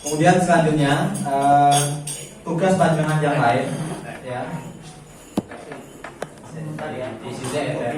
Kemudian selanjutnya tugas panjangan yang lain, ya. Di sini ya.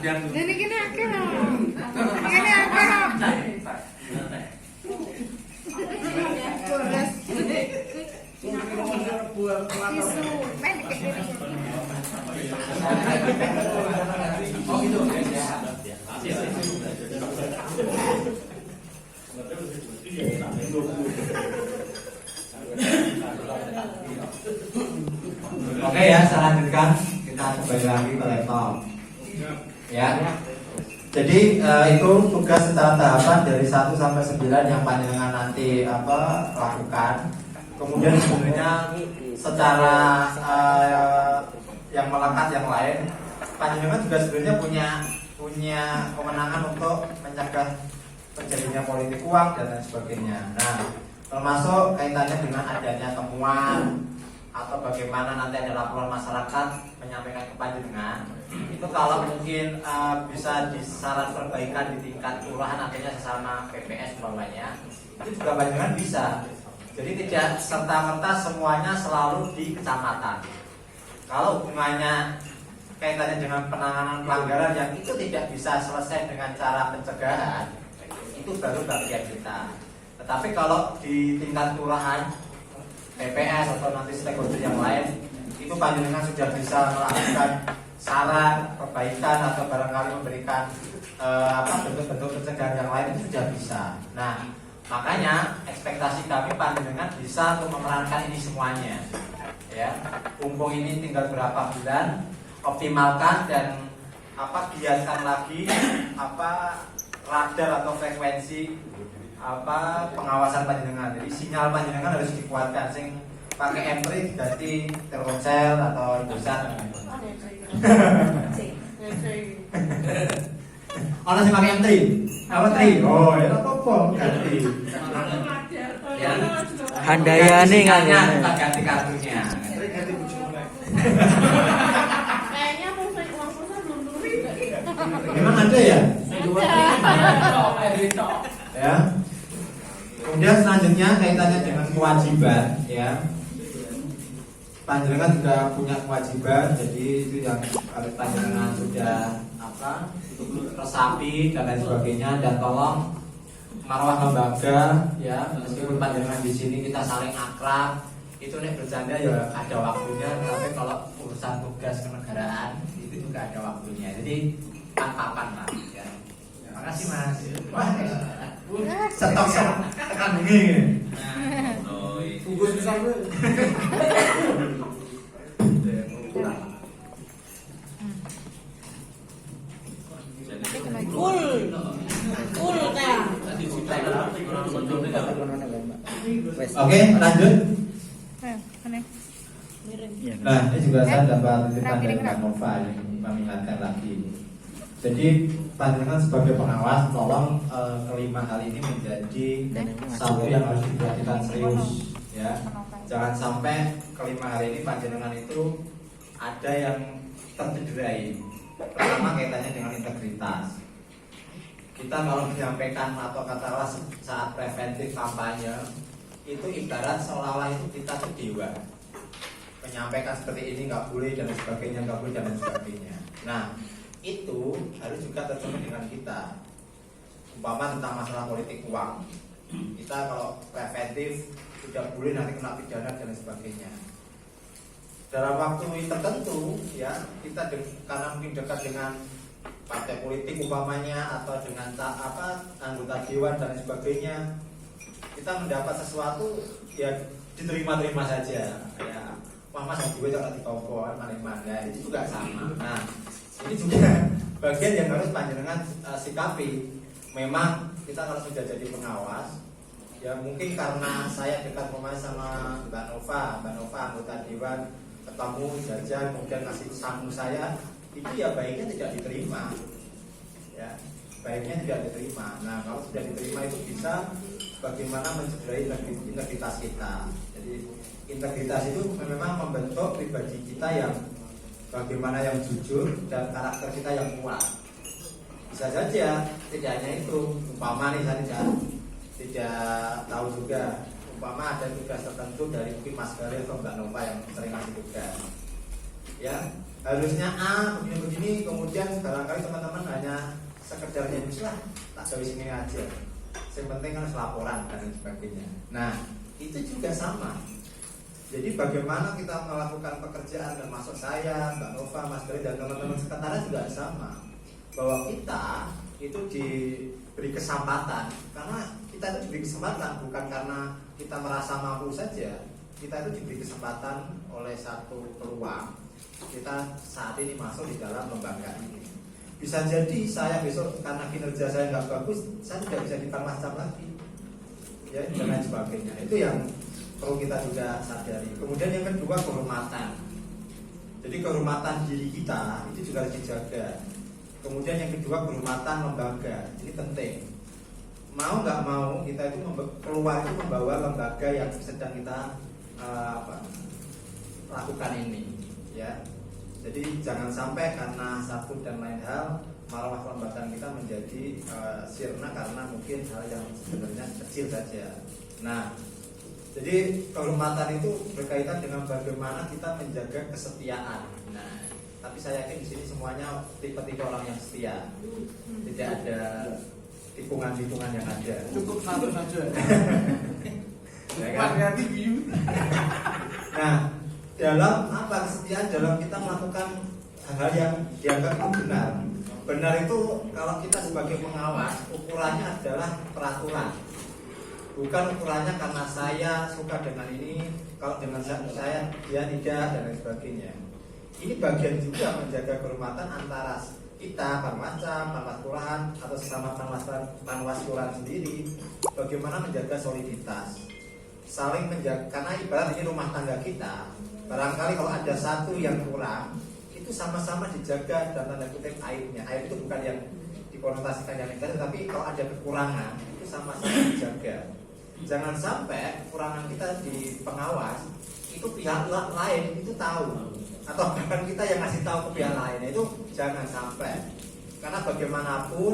Ini gini akeh loh. Ini akeh loh. Tisu, main kayak gini. Oh gitu. Oke ya, saya lanjutkan. Kita kembali lagi ke laptop. Ya. Jadi itu tugas secara tahapan dari 1 sampai 9 yang panjenengan nanti lakukan. Kemudian sebenarnya secara yang melekat yang lain, panjenengan juga sebenarnya punya kewenangan untuk mencegah terjadinya politik uang dan lain sebagainya. Nah, termasuk kaitannya dengan adanya temuan atau bagaimana nanti ada laporan masyarakat menyampaikan ke panjenengan. Itu kalau mungkin bisa disaran perbaikan di tingkat kelurahan, artinya sesama PPS umpamanya, itu juga panjenengan bisa. Jadi tidak serta-merta semuanya selalu di kecamatan. Kalau hubungannya kaitannya dengan penanganan pelanggaran yang itu tidak bisa selesai dengan cara pencegahan, itu baru bagian kita. Tetapi kalau di tingkat kelurahan, PPS atau nanti stakeholder yang lain, itu panjenengan sudah bisa melakukan saran, perbaikan atau barangkali memberikan bentuk-bentuk pencegahan yang lain, itu sudah bisa. Nah, makanya ekspektasi kami panjenengan bisa untuk memerankan ini semuanya. Ya, mumpung ini tinggal berapa bulan, optimalkan dan giatkan lagi radar atau frekuensi pengawasan panjenengan. Jadi sinyal panjenengan harus dikuatkan, sing pakai M3 ganti Telkomsel atau Indosat. Ono sing pakai M3. Apa 3? Oh, ya apa ganti. Ya. Handayane Kita ganti kartunya. Kayaknya uang pulsa belum turun. Memang ada ya? Ya. Kemudian selanjutnya kaitannya dengan kewajiban, ya. Panjenengan juga punya kewajiban, jadi itu yang harus panjenengan sudah resapi dan lain sebagainya, dan tolong marwah lembaga, ya, meskipun panjenengan di sini kita saling akrab, itu nih bercanda ya ada waktunya, tapi kalau urusan tugas kenegaraan itu juga ada waktunya. Jadi kapan lah, ya. Terima kasih Mas. Wah, stok tekan bengi. Tunggu bisa gue. Full kan. Oke, lanjut. Nah, ini juga saya dapat titipan dari Mbak Nova yang mengingatkan lagi ini. Jadi panjenengan sebagai pengawas, tolong kelima hal ini menjadi satu yang harus diperhatikan serius, ya. jangan sampai kelima hari ini panjenengan itu ada yang tercederai. Pertama kaitannya dengan integritas. Kita kalau menyampaikan atau katakanlah saat preventif kampanye itu ibarat seolah-olah itu kita tuh dewa, menyampaikan seperti ini nggak boleh dan sebagainya, nggak boleh dan sebagainya. Nah itu harus juga tercermin dengan kita. Umpama tentang masalah politik uang, kita kalau preventif tidak boleh nanti kena pidana dan sebagainya. Dalam waktu tertentu ya kita karena mungkin dekat dengan partai politik umpamanya atau dengan anggota dewan dan sebagainya, kita mendapat sesuatu ya diterima-terima saja ya. Wah mas gue jangan dikongkon mana-mana, itu juga sama. Nah ini juga bagian yang harus panjenengan sikapi. Memang kita kalau sudah jadi pengawas ya mungkin karena saya dekat sama Mbak Nova anggota dewan, ketemu jajan kemudian kasih samu saya, itu ya baiknya tidak diterima ya, baiknya tidak diterima. Nah kalau sudah diterima itu bisa bagaimana mencederai integritas kita. Jadi integritas itu memang membentuk pribadi kita yang bagaimana yang jujur dan karakter kita yang kuat. Bisa saja tidak hanya itu, umpama nih saya tidak tahu juga, umpama ada tugas tertentu dari mungkin Mas Galil atau Mbak Nova yang sering ngasih tugas ya, harusnya A begini-begini, kemudian barangkali teman-teman hanya sekedar lah tak jauh sini aja, yang penting kan laporan dan sebagainya. Nah itu juga sama. Jadi bagaimana kita melakukan pekerjaan, termasuk saya, Mbak Nova, Mas Galil dan teman-teman sekretariat juga sama, bahwa kita itu diberi kesempatan, karena kita itu diberi kesempatan bukan karena kita merasa mampu saja, kita itu diberi kesempatan oleh satu peluang. Kita saat ini masuk di dalam lembaga ini. Bisa jadi saya besok karena kinerja saya nggak bagus, saya tidak bisa dipermacam lagi, ya dan lain sebagainya. Itu yang perlu kita juga sadari. Kemudian yang kedua kehormatan. Jadi kehormatan diri kita itu juga harus dijaga. Kemudian yang kedua kehormatan lembaga, ini penting. Mau nggak mau kita itu keluar itu membawa lembaga yang sedang kita lakukan ini, ya. Jadi jangan sampai karena satu dan lain hal marwah kelembagaan kita menjadi sirna karena mungkin hal yang sebenarnya kecil saja. Nah, jadi kehormatan itu berkaitan dengan bagaimana kita menjaga kesetiaan. Nah, tapi saya yakin di sini semuanya tipe-tipe orang yang setia. Tidak ada tikungan-tikungan yang ada. Cukup satu saja. Ya kan? Nah, dalam apa kesetiaan dalam kita melakukan hal-hal yang dianggap itu benar. Benar itu kalau kita sebagai pengawas ukurannya adalah peraturan. Bukan ukurannya karena saya suka dengan ini, kalau dengan saya dia tidak dan lain sebagainya. Ini bagian juga menjaga kehormatan antara kita, Panwascam, Panwas Kelurahan atau sesama Panwas Kelurahan sendiri. Bagaimana menjaga soliditas, saling menjaga, karena ibarat ini rumah tangga kita. Barangkali kalau ada satu yang kurang, itu sama-sama dijaga dan tanda kutip aibnya. Aib itu bukan yang dikonotasikan yang negatif, tapi kalau ada kekurangan itu sama-sama dijaga. Jangan sampai kekurangan kita di pengawas itu pihak lain itu tahu, atau bahkan kita yang ngasih tahu ke pihak lain, itu jangan sampai. Karena bagaimanapun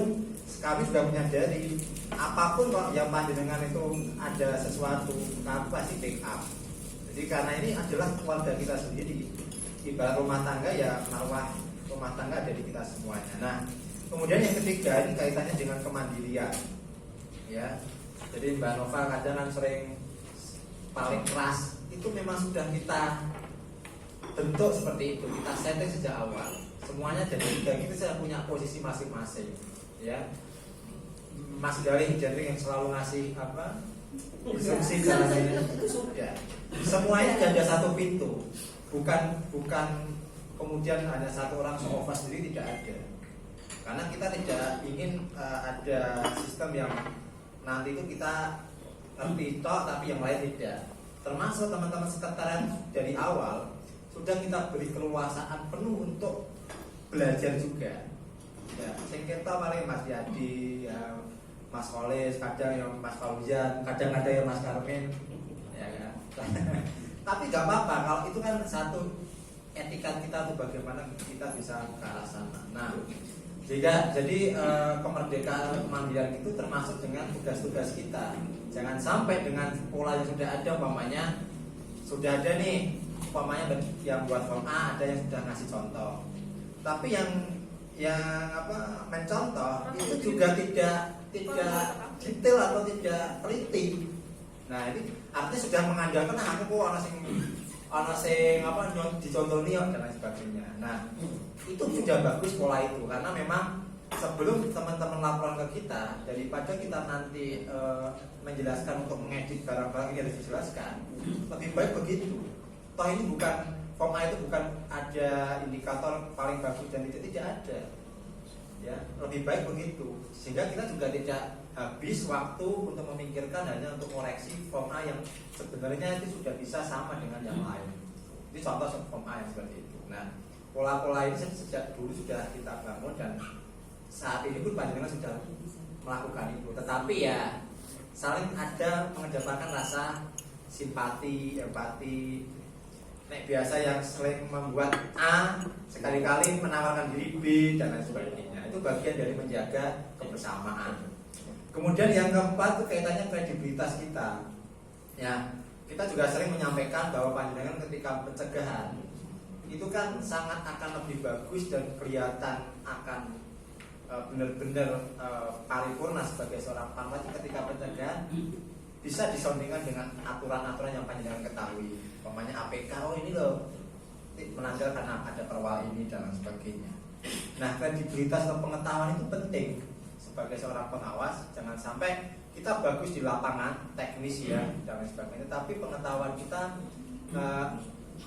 kami sudah menyadari apapun kalau yang panjenengan itu ada sesuatu, kami pasti backup. Jadi karena ini adalah keluarga kita sendiri, ibarat rumah tangga ya, marwah rumah tangga dari kita semuanya. Nah, kemudian yang ketiga ini kaitannya dengan kemandirian, ya. Jadi Mbak Nova kadang kan sering paling keras itu memang sudah kita bentuk seperti itu, kita setting sejak awal. Semuanya jadi kita sudah punya posisi masing-masing, ya. Mas Galih jadi yang selalu ngasih apa? Instruksi caranya. Ya. Semuanya ada satu pintu. Bukan kemudian hanya satu orang seolah sendiri, tidak ada. Karena kita tidak ingin ada sistem yang nanti itu kita ngerti toh tapi yang lain tidak. Termasuk teman-teman sekretariat dari awal sudah kita beri keluasaan penuh untuk belajar juga. Ya, sengketa paling Mas Yadi, ya, Mas Kolis, kadang yang Mas Fauzan, kadang ada yang Mas Karmen, ya kan. Tapi nggak apa-apa kalau itu kan satu etika kita tuh bagaimana kita bisa ke arah sana. Nah, jadi kemerdekaan atau kemandirian itu termasuk dengan tugas-tugas kita. Jangan sampai dengan pola yang sudah ada, umpamanya sudah ada nih, umpamanya yang buat form A ada yang sudah ngasih contoh. Tapi yang mencontoh itu juga tidak detail atau tidak teliti. Nah, ini artinya sudah mengandalkan aku kok ana sing dicontoni dan lain sebagainya. Nah, itu sudah bagus pola itu karena memang sebelum teman-teman laporan ke kita, daripada kita nanti menjelaskan untuk mengedit barang-barang yang harus dijelaskan, lebih baik begitu. Toh ini bukan form A itu bukan ada indikator paling bagus dan itu tidak ada. Ya, lebih baik begitu. Sehingga kita juga tidak habis waktu untuk memikirkan hanya untuk koreksi form A yang sebenarnya itu sudah bisa sama dengan yang lain. Ini contoh form A yang seperti itu. Nah, pola-pola ini sejak dulu sudah kita bangun dan saat ini pun panjenengan sudah melakukan itu. Tetapi ya saling ada mengedepankan rasa simpati, empati. Nek biasa yang sering membuat A sekali-kali menawarkan diri B dan lain sebagainya. Itu bagian dari menjaga kebersamaan. Kemudian yang keempat itu kaitannya kredibilitas kita. Ya, kita juga sering menyampaikan bahwa panjenengan ketika pencegahan itu kan sangat akan lebih bagus dan kelihatan akan benar-benar paripurna sebagai seorang panwas ketika pencegahan bisa disandingkan dengan aturan-aturan yang panjenengan ketahui. Umpamanya APK, oh ini loh menandal karena ada perwal ini dan lain sebagainya. Nah, kredibilitas atau pengetahuan itu penting sebagai seorang pengawas. Jangan sampai kita bagus di lapangan teknis ya dan lain sebagainya, tapi pengetahuan kita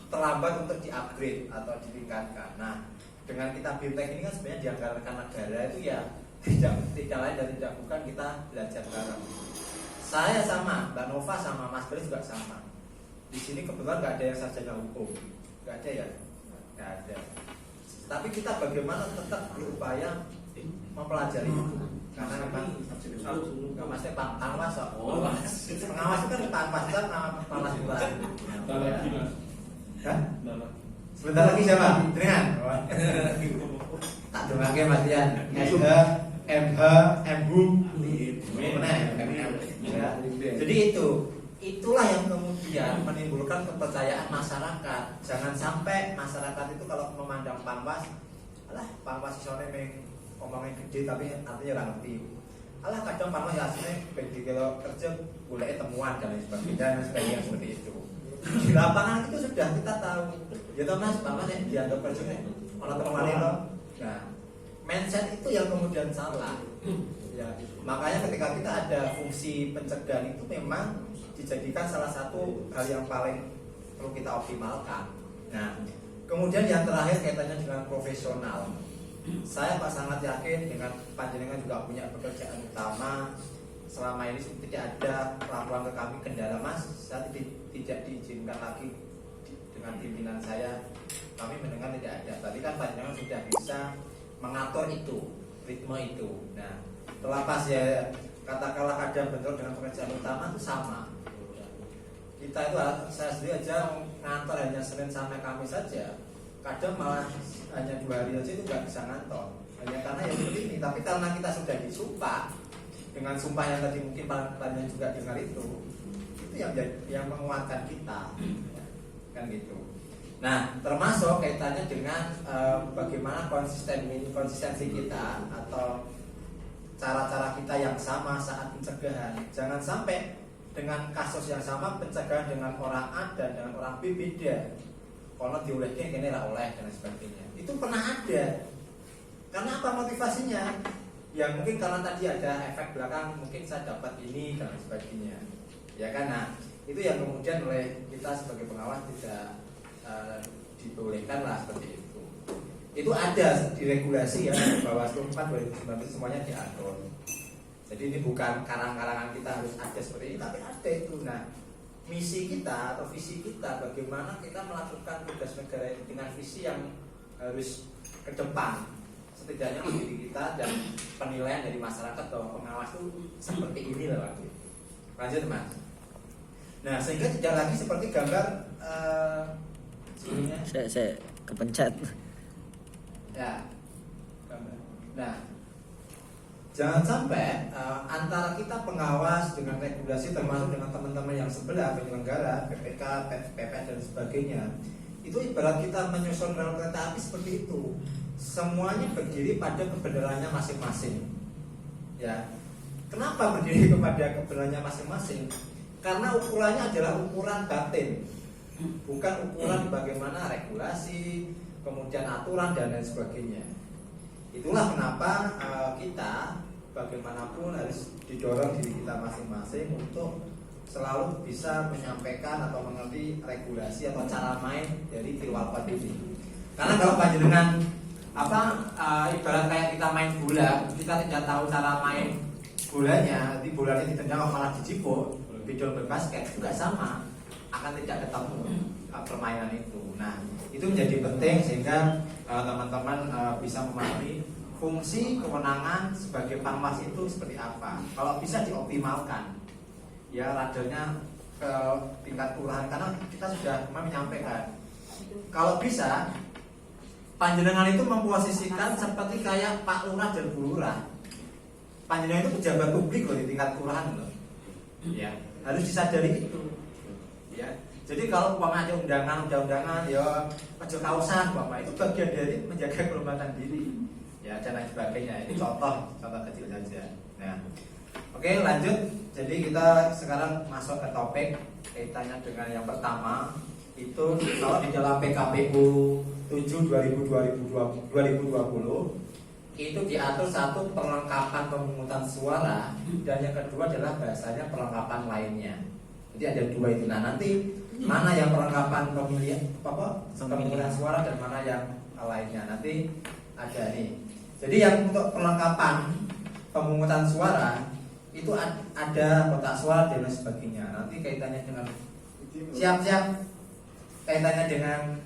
terlambat untuk di-upgrade atau ditingkatkan. Nah, dengan kita BIMTEK ini kan sebenarnya dianggarkan negara itu ya tidak lain dan tidak bukan kita belajar bareng. Saya sama, Mbak Nova sama Mas Beri juga sama. Di sini kebetulan nggak ada yang sarjana hukum, nggak ada ya, nggak ada. Tapi kita bagaimana tetap berupaya mempelajari itu, karena memang nggak maksudnya pengawas, pengawas itu kan pengawas kan pengawas bulan. Sebentar lagi siapa? Dengan tak dengar ke Mas Dian. SH, MH, MHU, jadi itulah yang kemudian menimbulkan kepercayaan masyarakat. Jangan sampai masyarakat itu kalau memandang panwas, alah panwas isone ngomongin gede tapi artinya ora ngerti. Alah kadang panwas asline bagi kalau kerja boleh temuan dan lain sebagainya seperti itu. Di lapangan itu sudah kita tahu. Ya toh Mas, panwas yang dianggap kerja orang temuan itu. Nah, mindset itu yang kemudian salah. Ya, makanya ketika kita ada fungsi pencegahan itu memang dijadikan salah satu hal yang paling perlu kita optimalkan. Nah, kemudian yang terakhir kaitannya dengan profesional. Saya sangat yakin dengan panjenengan juga punya pekerjaan utama. Selama ini tidak ada laporan ke kami kendala Mas, saya tidak diizinkan lagi dengan pimpinan saya. Kami mendengar tidak ada. Tadi kan panjenengan sudah bisa mengatur itu, ritme itu. Nah, terlepas ya katakanlah ada bentrok dengan pekerjaan utama itu sama. Kita itu saya sendiri aja ngantor hanya Senin sampai Kamis saja. Kadang malah hanya 2 hari aja itu nggak bisa ngantor. Hanya karena ya seperti ini. Tapi karena kita sudah disumpah dengan sumpah yang tadi mungkin panjenengan juga dengar itu yang menguatkan kita, kan gitu. Nah, termasuk kaitannya dengan bagaimana konsistensi kita atau cara-cara kita yang sama saat pencegahan. Jangan sampai dengan kasus yang sama pencegahan dengan orang A dan dengan orang B beda. Kalau diolehkan kini lah oleh dan sebagainya. Itu pernah ada. Karena apa motivasinya? Ya mungkin karena tadi ada efek belakang, mungkin saya dapat ini dan sebagainya. Ya kan? Nah, itu yang kemudian oleh kita sebagai pengawas tidak dibolehkan lah seperti itu. Itu ada di regulasi ya, Bawaslu 4 2019 semuanya diatur. Jadi ini bukan karang-karangan kita harus ada seperti ini, tapi ada itu. Nah, misi kita atau visi kita bagaimana kita melakukan tugas negara ini dengan visi yang harus ke depan. Setidaknya diri kita dan penilaian dari masyarakat bahwa pengawas itu seperti ini lah. Lanjut Mas. Nah, sehingga tidak lagi seperti gambar sininya. Saya kepencet. Ya. Nah, jangan sampai antara kita pengawas dengan regulasi termasuk dengan teman-teman yang sebelah penyelenggara PPK, PPN dan sebagainya, itu ibarat kita menyusun rel kereta api seperti itu. Semuanya berdiri pada kebenarannya masing-masing. Ya. Kenapa berdiri kepada kebenarannya masing-masing? Karena ukurannya adalah ukuran batin, bukan ukuran bagaimana regulasi, kemudian aturan dan lain sebagainya. Itulah kenapa kita bagaimanapun harus didorong diri kita masing-masing untuk selalu bisa menyampaikan atau mengerti regulasi atau cara main dari Filwalkot ini. Karena kalau panjenengan ibarat kayak kita main bola, kita tidak tahu cara main bolanya, nanti bolanya ditendang malah dijipuk, bidol berbasket juga sama, akan tidak ketemu permainan itu. Nah, itu menjadi penting sehingga teman-teman bisa memahami fungsi kewenangan sebagai panwas itu seperti apa. Kalau bisa dioptimalkan, ya radarnya ke tingkat kelurahan, karena kita sudah menyampaikan. Kalau bisa, panjenengan itu memposisikan seperti kayak Pak Lurah dan Bu Lurah. Panjenengan itu pejabat publik loh di tingkat kelurahan loh. Ya, harus disadari itu. Ya. Jadi kalau umpama ada undang-undangan ya ojo kausan Bapak, itu bagian dari menjaga kelembagaan diri. Ya, dan lain sebagainya. Ini contoh kecil saja. Nah, oke lanjut. Jadi kita sekarang masuk ke topik kaitannya dengan yang pertama. Itu kalau di dalam PKPU 7/2020 itu diatur satu perlengkapan pemungutan suara, dan yang kedua adalah bahasanya perlengkapan lainnya. Jadi ada dua itu. Nah, nanti mana yang perlengkapan pemungutan suara dan mana yang lainnya nanti ada nih. Jadi yang untuk perlengkapan pemungutan suara itu ada kotak suara dan lain sebagainya. Nanti kaitannya dengan siap-siap kaitannya dengan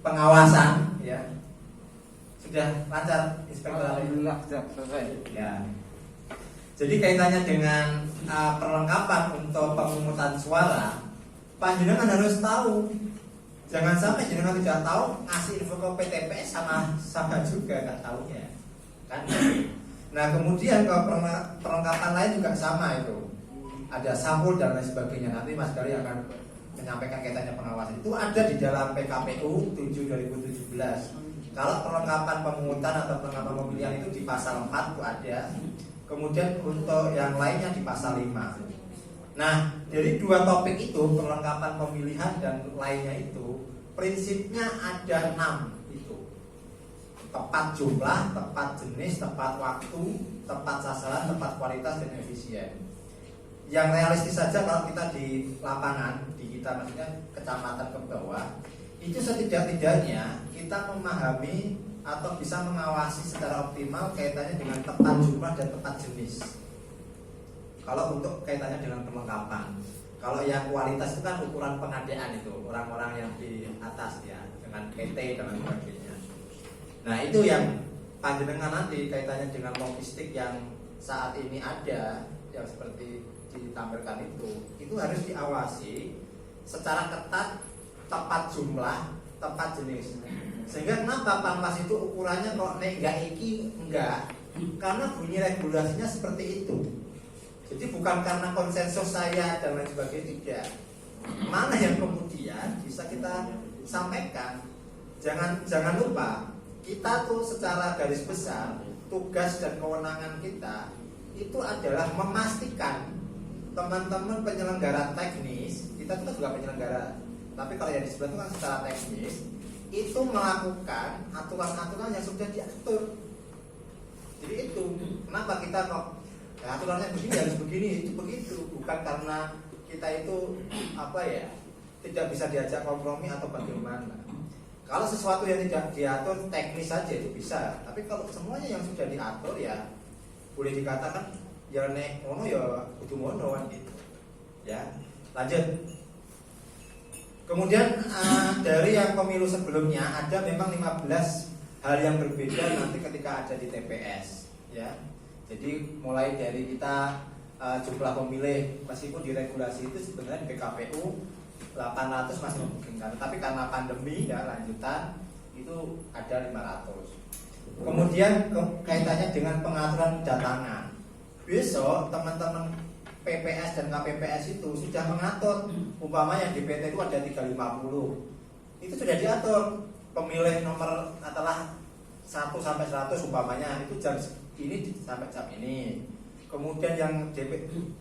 pengawasan, ya sudah lancar Inspektur. Alhamdulillah sudah selesai. Ya. Jadi kaitannya dengan perlengkapan untuk pemungutan suara, panjenengan harus tahu. Jangan sampai jenengan tidak tahu, ngasih info ke PTPS sama juga nggak tahunya, kan? Nah, kemudian kalau perlengkapan lain juga sama itu. Ada sampul dan lain sebagainya. Nanti Mas Gali akan menyampaikan kaitannya pengawasan. Itu ada di dalam PKPU 7/2017. Kalau perlengkapan pemungutan atau perlengkapan pemilihan itu di pasal 4 itu ada. Kemudian untuk yang lainnya di pasal 5. Nah, dari dua topik itu, perlengkapan pemilihan dan lainnya itu, prinsipnya ada 6 itu. Tepat jumlah, tepat jenis, tepat waktu, tepat sasaran, tepat kualitas dan efisien. Yang realistis saja kalau kita di lapangan, di kita maksudnya kecamatan ke bawah, itu setidak-tidaknya kita memahami atau bisa mengawasi secara optimal kaitannya dengan tepat jumlah dan tepat jenis. Kalau untuk kaitannya dengan perlengkapan, kalau yang kualitas itu kan ukuran pengadaan itu, orang-orang yang di atas ya, dengan PT dan sebagainya. Nah, itu yang panjenengan nanti kaitannya dengan logistik yang saat ini ada, yang seperti ditampilkan itu harus diawasi secara ketat, tepat jumlah, tepat jenis. Sehingga kenapa Panwas itu ukurannya kok enggak iki enggak? Karena bunyi regulasinya seperti itu. Jadi bukan karena konsensus saya dan lain sebagainya, tidak. Mana yang kemudian bisa kita sampaikan. Jangan lupa, kita tuh secara garis besar tugas dan kewenangan kita itu adalah memastikan teman-teman penyelenggara teknis, kita tuh juga penyelenggara, tapi kalau yang di sebelah itu kan secara teknis, itu melakukan aturan-aturan yang sudah diatur. Jadi itu kenapa kita kok aturannya begini harus begini, itu begitu, bukan karena kita itu tidak bisa diajak kompromi atau bagaimana. Kalau sesuatu yang tidak diatur teknis saja itu bisa, tapi kalau semuanya yang sudah diatur ya boleh dikatakan ya nek mono ya kudu mono kan gitu. Ya, lanjut. Kemudian dari yang pemilu sebelumnya ada memang 15 hal yang berbeda nanti ketika ada di TPS, ya. Jadi mulai dari kita jumlah pemilih, meskipun di regulasi itu sebenarnya di PKPU 800 masih memungkinkan, tapi karena pandemi ya lanjutan itu ada 500. Kemudian kaitannya dengan pengaturan datangan. Besok teman-teman PPS dan KPPS itu sudah mengatur, umpamanya DPT itu ada 350, itu sudah diatur pemilih nomor adalah 1 sampai 100 umpamanya itu jam ini sampai jam ini. Kemudian yang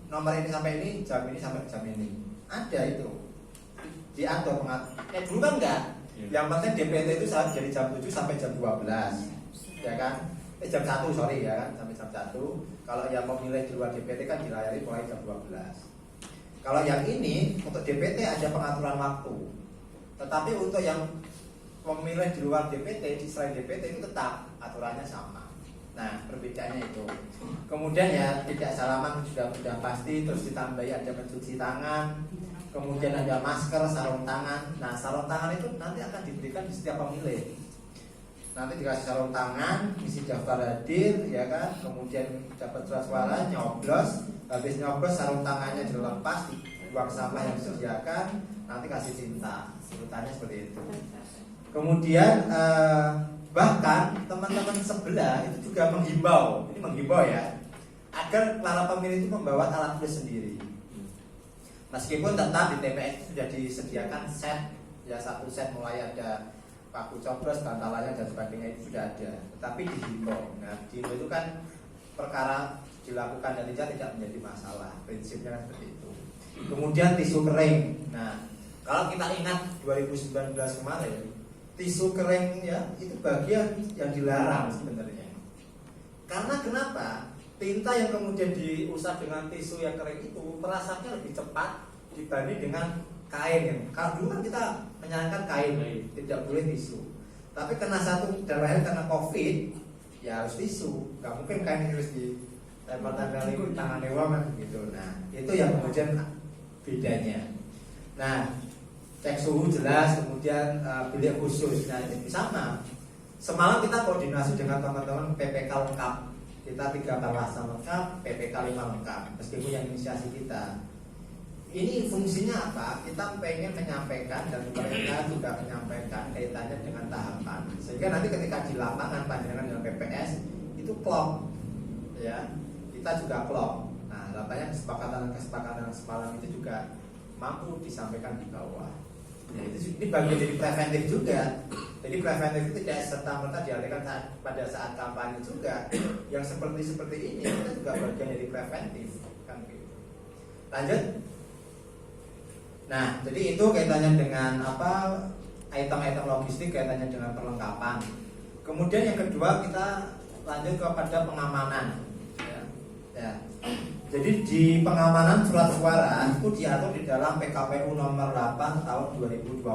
nomor ini sampai ini jam ini sampai jam ini. Ada itu diatur pengatur. Dulu kan enggak. Yang penting DPT itu dari jam 7 sampai jam 12. Ya kan? Jam 1 sorry ya kan, sampai jam 1. Kalau yang memilih di luar DPT kan dilayani mulai jam 12. Kalau yang ini untuk DPT ada pengaturan waktu. Tetapi untuk yang memilih di luar DPT, di selain DPT itu tetap aturannya sama. Nah, perbedaannya itu. Kemudian ya tidak salaman sudah pasti, terus ditambahi ada mencuci tangan, kemudian ada masker, sarung tangan. Nah, sarung tangan itu nanti akan diberikan di setiap pemilih. Nanti dikasih sarung tangan, isi daftar hadir, ya kan. Kemudian dapat surat suara, nyoblos, habis nyoblos sarung tangannya dilepas di buang sampah yang disediakan, nanti kasih tinta. Urutannya seperti itu. Kemudian bahkan teman-teman sebelah itu juga menghimbau, ini menghimbau ya, agar para pemilih itu membawa alat tulis sendiri. Meskipun tetap di TPS sudah disediakan set, ya satu set mulai ada paku coblos, bantalannya dan sebagainya itu sudah ada, tetapi dihimbau. Nah, dihimbau itu kan perkara dilakukan dan tidak menjadi masalah, prinsipnya kan seperti itu. Kemudian tisu kering. Nah, kalau kita ingat 2019 kemarin, tisu kering ya itu bagian yang dilarang sebenarnya. Karena kenapa? Tinta yang kemudian diusap dengan tisu yang kering itu perasaannya lebih cepat dibanding dengan kain. Kalau dulu kan kita menyarankan kain, tidak boleh tisu. Tapi karena satu dan lain karena COVID, ya harus tisu. Gak mungkin kain harus ditempel-tempelin tangan dewa kan gitu. Nah, itu yang kemudian bedanya. Nah, cek suhu jelas, kemudian bilik khusus. Nah, ini sama. Semalam kita koordinasi dengan teman-teman PPK lengkap. Kita 3 kawasan lengkap, PPK 5 lengkap. Meskipun yang inisiasi kita. Ini fungsinya apa? Kita pengen menyampaikan dan mereka juga menyampaikan kaitannya dengan tahapan. Sehingga nanti ketika di lapangan pandangan dengan PPS itu klop, ya kita juga klop. Nah, lapanya kesepakatan semalam itu juga mampu disampaikan di bawah. Ya, ini bagian dari preventif juga. Jadi preventif itu tidak serta-merta dialihkan pada saat kampanye juga. Yang seperti ini kita juga bagian dari preventif kan gitu. Lanjut. Nah, jadi itu kaitannya dengan apa? Item-item logistik kaitannya dengan perlengkapan. Kemudian yang kedua kita lanjut kepada pengamanan. Ya. Jadi di pengamanan surat suara itu diatur di dalam PKPU nomor 8 tahun 2020.